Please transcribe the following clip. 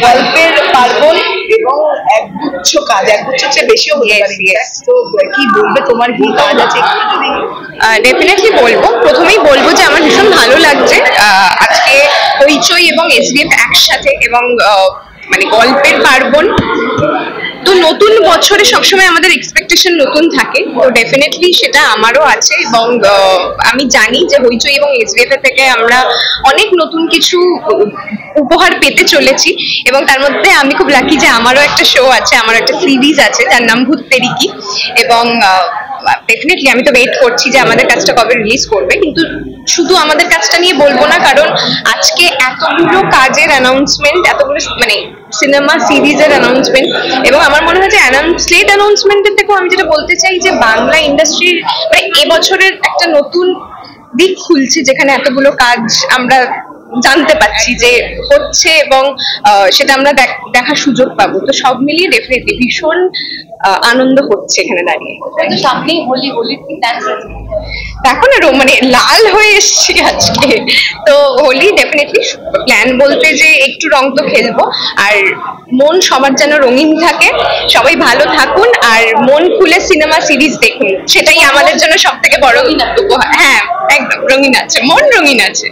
গল্পের পার্বণ এবং একগুচ্ছ কাজ, একগুচ্ছের চেয়ে বেশিও হতে পারে। তো কি বলবে, তোমার কি কাজ আছে? ডেফিনেটলি বলবো, প্রথমেই বলবো যে আমার ভীষণ ভালো লাগছে আজকে হইচই এবং এসডিএফ একসাথে, এবং মানে গল্পের পার্বণ। তো নতুন বছরে সবসময় আমাদের এক্সপেকটেশন নতুন থাকে, তো ডেফিনেটলি সেটা আমারও আছে, এবং আমি জানি যে হইচই এবং এসডিএফ থেকে আমরা অনেক নতুন কিছু উপহার পেতে চলেছি, এবং তার মধ্যে আমি খুব লাকি যে আমারও একটা শো আছে, আমার একটা সিরিজ আছে যার নাম ভূত তেরিকি, এবং ডেফিনেটলি আমি তো ওয়েট করছি যে আমাদের কাজটা কবে রিলিজ করবে। কিন্তু শুধু আমাদের কাজটা নিয়ে বলবো না, কারণ আজকে এতগুলো কাজের অ্যানাউন্সমেন্ট, এতগুলো মানে সিনেমা সিরিজের অ্যানাউন্সমেন্ট, এবং আমার মনে হয় যে স্লেট অ্যানাউন্সমেন্টের থেকেও আমি যেটা বলতে চাই যে বাংলা ইন্ডাস্ট্রির মানে এবছরের একটা নতুন দিক খুলছে, যেখানে এতগুলো কাজ আমরা জানতে পাচ্ছি যে হচ্ছে, এবং সেটা আমরা দেখার সুযোগ পাবো। তো সব মিলিয়ে ডেফিনেটলি ভীষণ আনন্দ হচ্ছে এখানে দাঁড়িয়ে। সামনেই হোলি, হোলির কি ডান্স আছে? দেখো না, মানে লাল হয়ে এসছি আজকে, তো হোলি ডেফিনেটলি প্ল্যান বলতে যে একটু রং তো খেলবো, আর মন সবার যেন রঙিন থাকে, সবাই ভালো থাকুন, আর মন খুলে সিনেমা সিরিজ দেখুন, সেটাই আমাদের জন্য সব থেকে বড় উপহার। হ্যাঁ, একদম রঙিন আছে, মন রঙিন আছে।